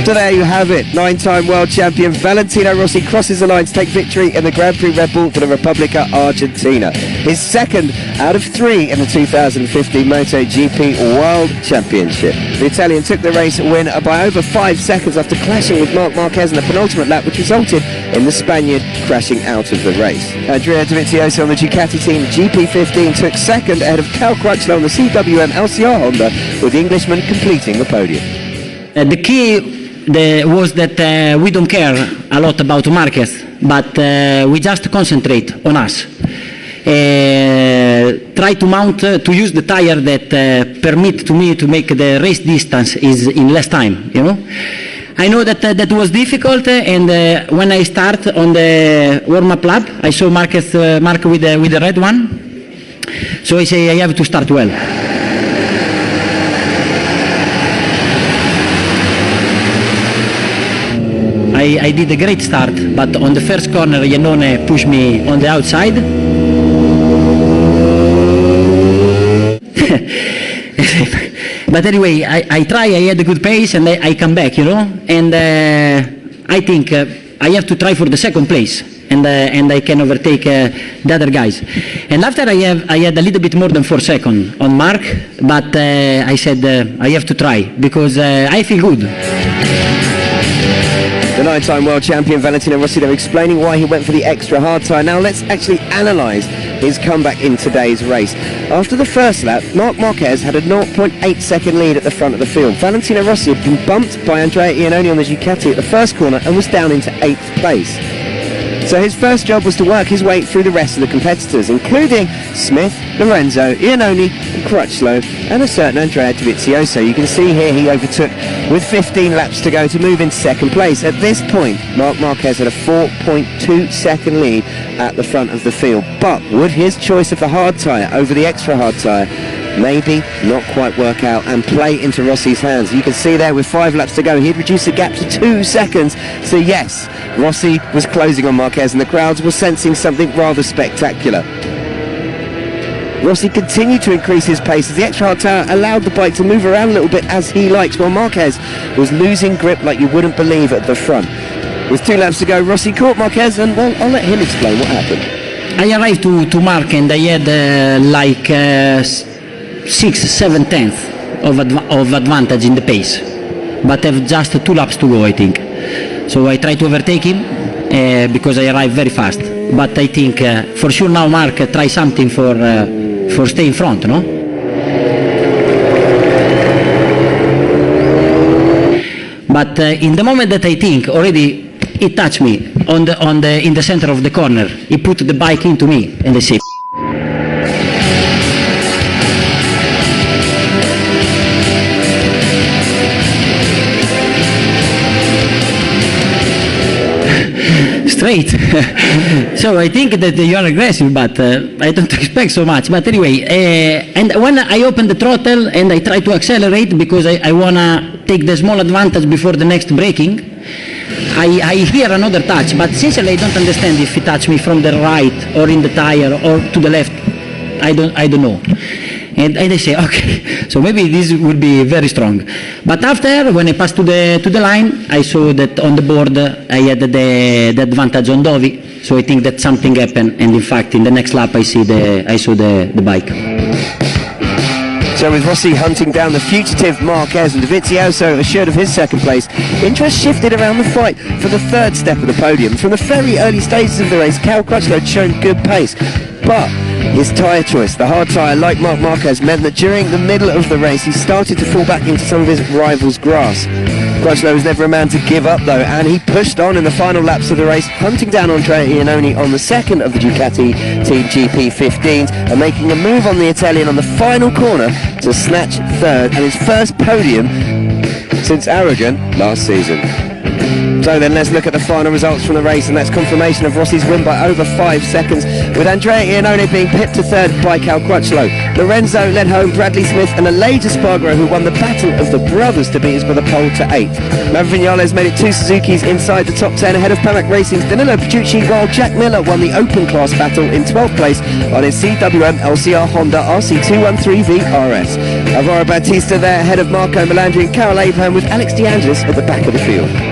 So there you have it, 9-time world champion Valentino Rossi crosses the line to take victory in the Grand Prix Red Bull for the Repubblica Argentina. His second out of 3 in the 2015 MotoGP World Championship. The Italian took the race win by over 5 seconds after clashing with Marc Marquez in the penultimate lap, which resulted in the Spaniard crashing out of the race. Andrea Dovizioso on the Ducati team GP15 took second ahead of Cal Crutchlow on the CWM LCR Honda, with the Englishman completing the podium. The key was that we don't care a lot about Marquez, but we just concentrate on us. Try to mount, to use the tire that permit to me to make the race distance is in less time, you know. I know that that was difficult, and when I start on the warm-up lap, I saw Mark with the red one, so I say I have to start well. I did a great start, but on the first corner, Iannone pushed me on the outside. But anyway, I try, I had a good pace, and I come back, you know, and I think I have to try for the second place, and I can overtake the other guys. And after I had a little bit more than 4 seconds on Mark, but I said I have to try, because I feel good. The 9-time world champion Valentino Rossi there explaining why he went for the extra hard tyre. Now let's actually analyse his comeback in today's race. After the first lap, Marc Marquez had a 0.8 second lead at the front of the field. Valentino Rossi had been bumped by Andrea Iannone on the Ducati at the first corner and was down into 8th place. So his first job was to work his way through the rest of the competitors, including Smith, Lorenzo, Iannone, and Crutchlow, and a certain Andrea Dovizioso. You can see here he overtook with 15 laps to go to move into second place. At this point, Marc Marquez had a 4.2 second lead at the front of the field. But would his choice of the hard tyre over the extra hard tyre maybe not quite work out and play into Rossi's hands? You can see there with 5 laps to go, he'd reduced the gap to 2 seconds. So yes, Rossi was closing on Marquez and the crowds were sensing something rather spectacular. Rossi continued to increase his pace as the extra hard tyre allowed the bike to move around a little bit as he likes, while Marquez was losing grip like you wouldn't believe at the front. With 2 laps to go, Rossi caught Marquez, and well, I'll let him explain what happened. I arrived to Mark and I had 6-7 tenths of advantage in the pace, but I have just 2 laps to go, I think. So I tried to overtake him because I arrived very fast. But I think for sure now Mark try something for stay in front, no? But in the moment that I think already it touched me in the center of the corner, he put the bike into me, and I say. Straight. So I think that you are aggressive, but I don't expect so much. But anyway, and when I open the throttle and I try to accelerate because I want to take the small advantage before the next braking, I hear another touch, but sincerely I don't understand if he touched me from the right or in the tire or to the left. I don't know. And I say, okay, so maybe this would be very strong. But after, when I passed to the line, I saw that on the board I had the advantage on Dovi. So I think that something happened, and in fact, in the next lap, I saw the bike. So with Rossi hunting down the fugitive Marquez and Dovizioso assured of his second place, interest shifted around the fight for the third step of the podium. From the very early stages of the race, Cal Crutchlow had shown good pace, but his tyre choice, the hard tyre like Marc Marquez, meant that during the middle of the race he started to fall back into some of his rivals' grass. Crutchlow was never a man to give up though, and he pushed on in the final laps of the race, hunting down Andrea Iannone on the second of the Ducati Team GP15s and making a move on the Italian on the final corner to snatch third and his first podium since Aragon last season. So then let's look at the final results from the race, and that's confirmation of Rossi's win by over 5 seconds, with Andrea Iannone being pipped to third by Cal Crutchlow. Lorenzo led home Bradley Smith and Elijah Spargaro, who won the battle of the brothers to beat his brother Pole to 8th. Maverick Vinales made it 2 Suzukis inside the top 10 ahead of Pramac Racing's Danilo Petrucci, while Jack Miller won the open class battle in 12th place on his CWM LCR Honda RC213V RS. Alvaro Bautista there ahead of Marco Melandri and Carol Abraham, with Alex DeAngelis at the back of the field.